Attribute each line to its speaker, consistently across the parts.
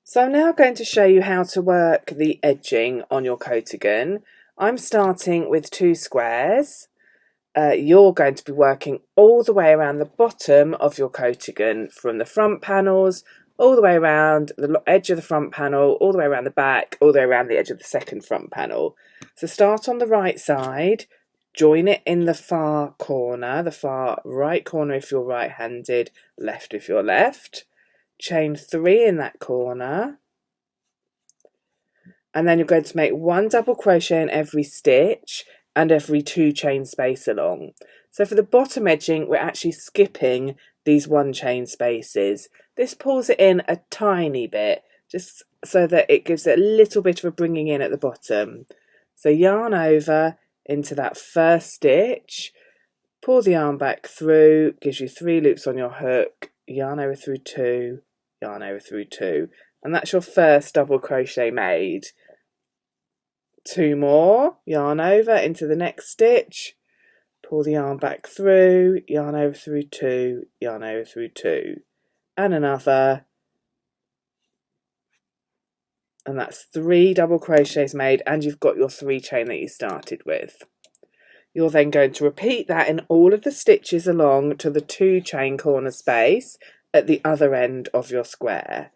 Speaker 1: So I'm now going to show you how to work the edging on your coatigan. I'm starting with 2 squares. You're going to be working all the way around the bottom of your coatigan, from the front panels all the way around the edge of the front panel, all the way around the back, all the way around the edge of the second front panel. So start on the right side, join it in the far corner, the far right corner if you're right-handed, left if you're left. Chain 3 in that corner, and then you're going to make 1 double crochet in every stitch and every 2 chain space along. So for the bottom edging, we're actually skipping these 1 chain spaces. This pulls it in a tiny bit, just so that it gives it a little bit of a bringing in at the bottom. So yarn over into that first stitch, pull the yarn back through, gives you 3 loops on your hook, yarn over through 2, yarn over through 2, and that's your first double crochet made. 2 more, yarn over into the next stitch, pull the yarn back through, yarn over through 2, yarn over through 2, and another, and that's 3 double crochets made, and you've got your 3 chain that you started with. You're then going to repeat that in all of the stitches along to the 2 chain corner space at the other end of your square.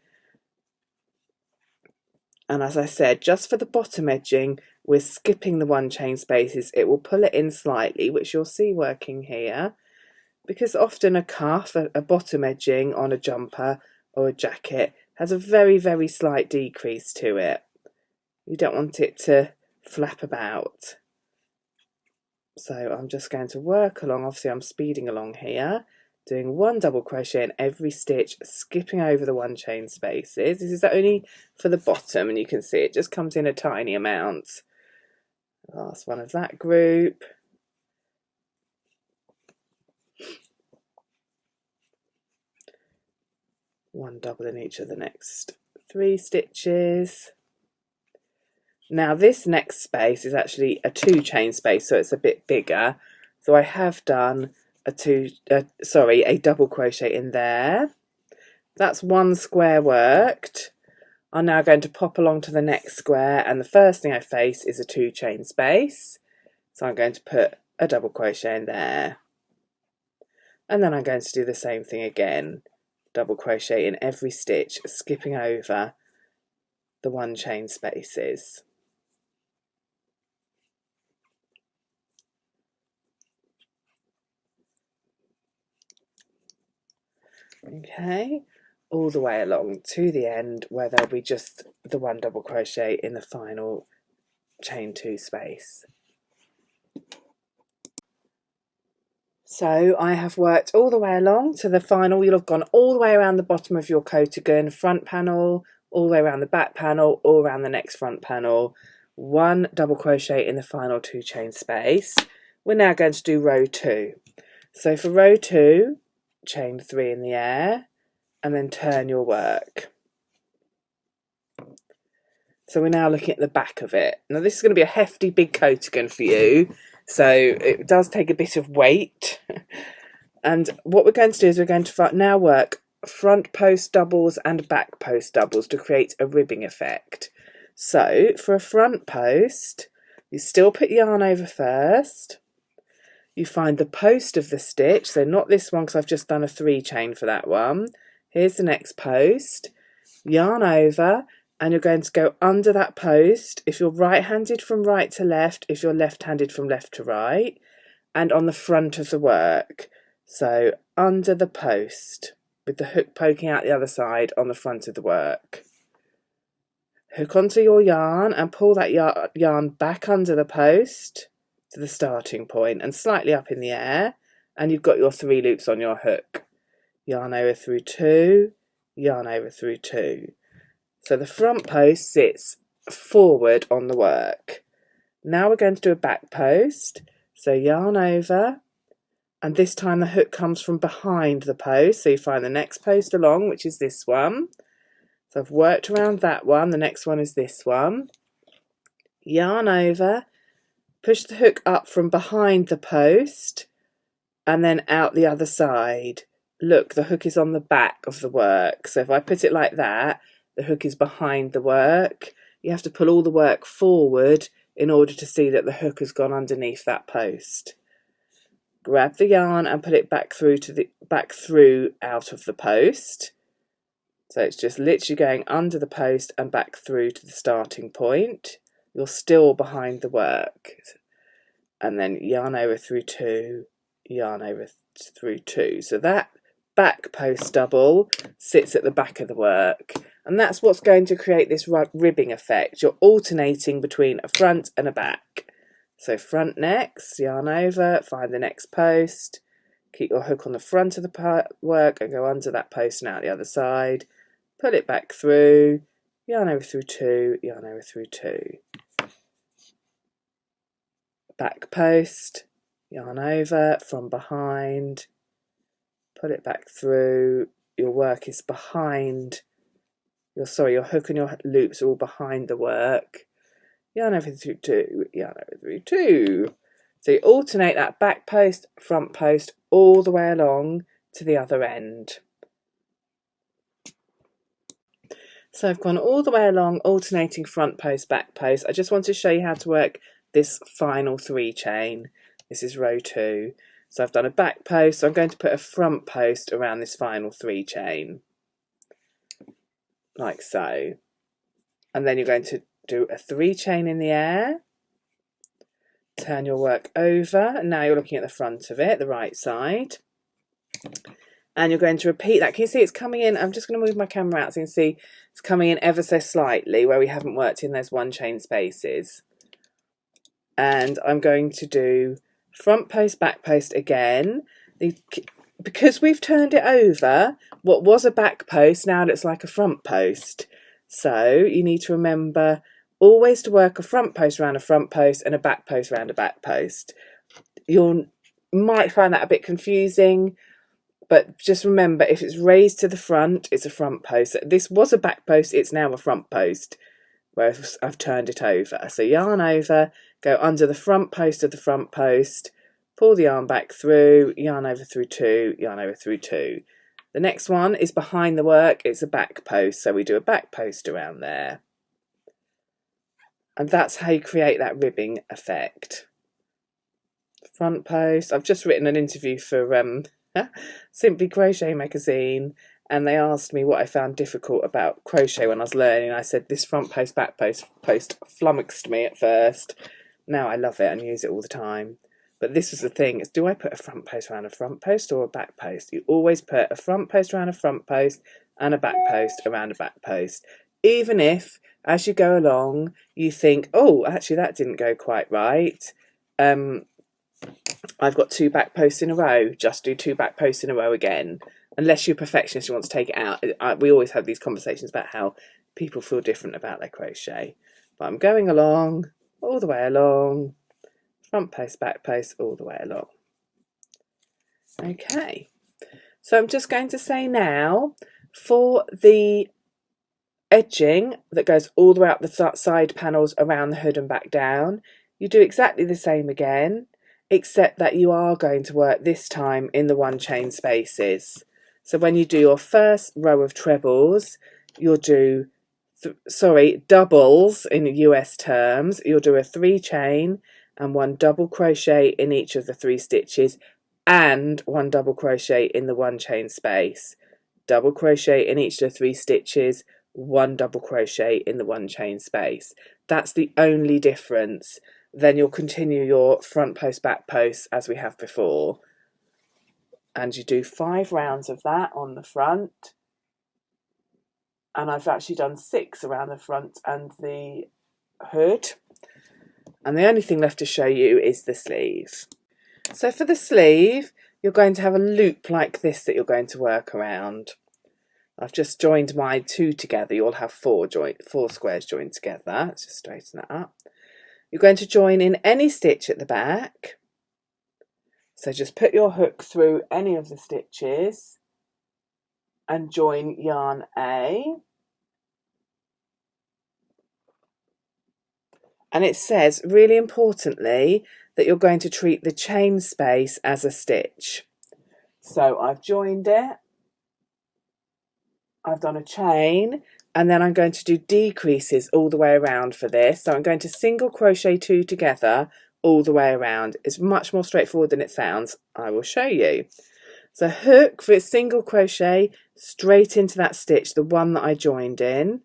Speaker 1: And as I said, just for the bottom edging, we're skipping the 1 chain spaces. It will pull it in slightly, which you'll see working here, because often a cuff, a bottom edging on a jumper or a jacket, has a very, very slight decrease to it. You don't want it to flap about. So I'm just going to work along. Obviously I'm speeding along here, doing 1 double crochet in every stitch, skipping over the 1 chain spaces. This is only for the bottom, and you can see it just comes in a tiny amount. Last one of that group. One double in each of the next 3 stitches. Now this next space is actually a 2 chain space, so it's a bit bigger. So I have done a double crochet in there. That's 1 square worked. I'm now going to pop along to the next square, and the first thing I face is a 2 chain space. So I'm going to put a double crochet in there. And then I'm going to do the same thing again. Double crochet in every stitch, skipping over the 1 chain spaces. Okay, all the way along to the end, where there'll be just the 1 double crochet in the final chain 2 space. So I have worked all the way along to the final. You'll have gone all the way around the bottom of your coatigan, front panel, all the way around the back panel, all around the next front panel, 1 double crochet in the final 2 chain space. We're now going to do row 2. So for row 2, chain 3 in the air, and then turn your work. So we're now looking at the back of it. Now this is going to be a hefty big coatigan for you, so it does take a bit of weight. And what we're going to do is we're going to now work front post doubles and back post doubles to create a ribbing effect. So for a front post, you still put yarn over first. You find the post of the stitch, so not this one because I've just done a 3 chain for that one. Here's the next post, yarn over, and you're going to go under that post if you're right-handed from right to left, if you're left-handed from left to right, and on the front of the work. So under the post with the hook poking out the other side on the front of the work. Hook onto your yarn and pull that yarn back under the post to the starting point and slightly up in the air, and you've got your 3 loops on your hook. Yarn over through 2, yarn over through 2. So the front post sits forward on the work. Now we're going to do a back post. So yarn over, and this time the hook comes from behind the post. So you find the next post along, which is this one. So I've worked around that one. The next one is this one. Yarn over, push the hook up from behind the post, and then out the other side. Look, the hook is on the back of the work. So if I put it like that, the hook is behind the work. You have to pull all the work forward in order to see that the hook has gone underneath that post. Grab the yarn and put it back through out of the post. So it's just literally going under the post and back through to the starting point. You're still behind the work. And then yarn over through 2, yarn over through 2. So that back post double sits at the back of the work. And that's what's going to create this ribbing effect. You're alternating between a front and a back. So front next, yarn over, find the next post, keep your hook on the front of the work and go under that post and out the other side, pull it back through, yarn over through 2, yarn over through 2. Back post, yarn over from behind, pull it back through, your work is behind, your hook and your loops are all behind the work. Yarn over through 2, yarn over through 2. So you alternate that back post, front post all the way along to the other end. So I've gone all the way along, alternating front post, back post. I just want to show you how to work this final 3 chain. This is row 2. So I've done a back post, so I'm going to put a front post around this final 3 chain. Like so. And then you're going to do a 3 chain in the air, turn your work over, and now you're looking at the front of it, the right side, and you're going to repeat that. Can you see it's coming in? I'm just going to move my camera out so you can see it's coming in ever so slightly where we haven't worked in those 1 chain spaces. And I'm going to do front post, back post again. Because we've turned it over, what was a back post now looks like a front post. So you need to remember always to work a front post around a front post and a back post around a back post. You might find that a bit confusing, but just remember if it's raised to the front, it's a front post. This was a back post, it's now a front post where I've turned it over. So yarn over, go under the front post of the front post, pull the yarn back through, yarn over through 2, yarn over through 2. The next one is behind the work, it's a back post, so we do a back post around there. And that's how you create that ribbing effect. Front post. I've just written an interview for Simply Crochet magazine, and they asked me what I found difficult about crochet when I was learning. I said this front post, back post flummoxed me at first. Now I love it and use it all the time. But this was the thing, is do I put a front post around a front post or a back post? You always put a front post around a front post and a back post around a back post. Even if, as you go along, you think, oh, actually that didn't go quite right. I've got 2 back posts in a row. Just do 2 back posts in a row again. Unless you're a perfectionist, you want to take it out. We always have these conversations about how people feel different about their crochet. But I'm going along, all the way along. Front post, back post, all the way along. Okay, so I'm just going to say now, for the edging that goes all the way up the side panels around the hood and back down, you do exactly the same again, except that you are going to work this time in the 1 chain spaces. So when you do your first row of trebles, you'll do, doubles in US terms, you'll do a 3 chain, and 1 double crochet in each of the 3 stitches and 1 double crochet in the 1 chain space. Double crochet in each of the 3 stitches, 1 double crochet in the 1 chain space. That's the only difference. Then you'll continue your front post, back post as we have before. And you do 5 rounds of that on the front. And I've actually done 6 around the front and the hood. And the only thing left to show you is the sleeve. So for the sleeve, you're going to have a loop like this that you're going to work around. I've just joined my 2 together. You'll have 4 squares joined together. Let's just straighten that up. You're going to join in any stitch at the back. So just put your hook through any of the stitches and join yarn A. And it says, really importantly, that you're going to treat the chain space as a stitch. So I've joined it. I've done a chain, And then I'm going to do decreases all the way around for this. So I'm going to single crochet 2 together all the way around. It's much more straightforward than it sounds. I will show you. So hook for its single crochet straight into that stitch, the one that I joined in,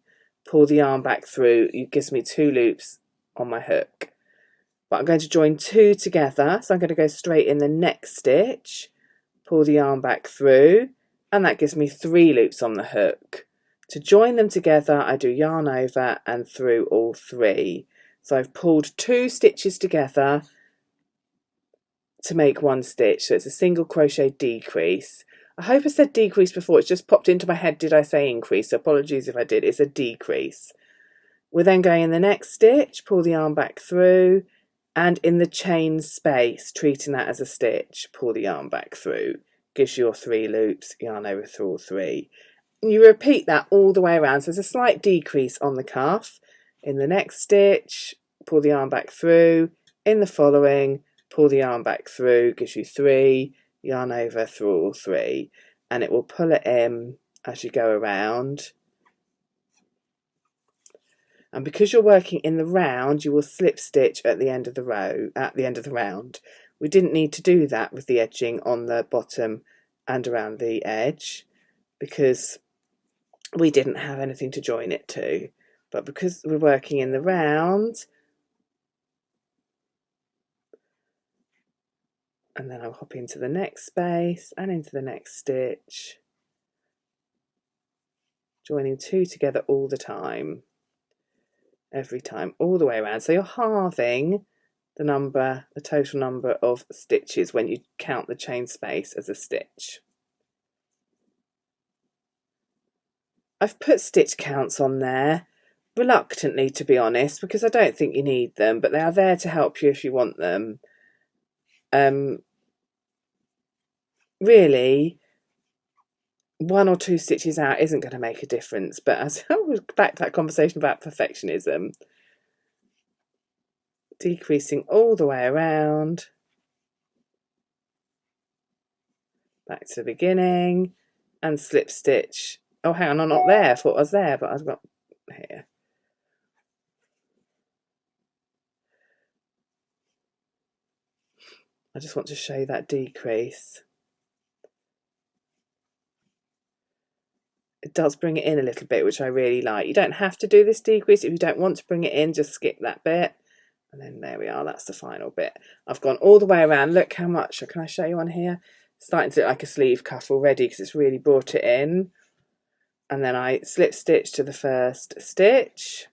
Speaker 1: pull the yarn back through. It gives me 2 loops on my hook. But I'm going to join 2 together, so I'm going to go straight in the next stitch, pull the yarn back through, and that gives me 3 loops on the hook. To join them together, I do yarn over and through all 3. So I've pulled 2 stitches together to make 1 stitch, so it's a single crochet decrease. I hope I said decrease before, it's just popped into my head, did I say increase? So apologies if I did, it's a decrease. We're then going in the next stitch, pull the yarn back through, and in the chain space, treating that as a stitch, pull the yarn back through, gives you your 3 loops, yarn over through all 3. You repeat that all the way around, so there's a slight decrease on the cuff. In the next stitch, pull the yarn back through, in the following, pull the yarn back through, gives you 3, yarn over through all 3, and it will pull it in as you go around. And because you're working in the round, you will slip stitch at the end of the row, at the end of the round. We didn't need to do that with the edging on the bottom and around the edge because we didn't have anything to join it to. But because we're working in the round, and then I'll hop into the next space and into the next stitch, joining 2 together all the time, every time, all the way around. So you're halving the total number of stitches when you count the chain space as a stitch. I've put stitch counts on there, reluctantly to be honest, because I don't think you need them, but they are there to help you if you want them. Really, 1 or 2 stitches out isn't going to make a difference, but as we're back to that conversation about perfectionism, decreasing all the way around, back to the beginning, and slip stitch. Oh, hang on, I'm not there. I thought I was there, but I've got here. I just want to show you that decrease. It does bring it in a little bit, which I really like. You don't have to do this decrease. If you don't want to bring it in, just skip that bit. And then there we are, that's the final bit. I've gone all the way around. Look how much, can I show you on here? It's starting to look like a sleeve cuff already because it's really brought it in. And then I slip stitch to the first stitch.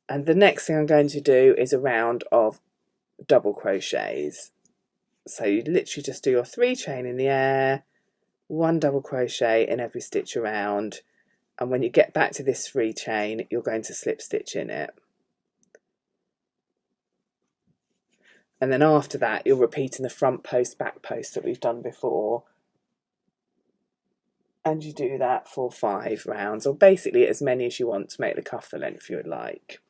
Speaker 1: And the next thing I'm going to do is a round of double crochets. So you literally just do your 3 chain in the air, 1 double crochet in every stitch around, and when you get back to this 3 chain, you're going to slip stitch in it. And then after that, you'll repeat in the front post, back post that we've done before. And you do that for 5 rounds, or basically as many as you want to make the cuff the length you would like.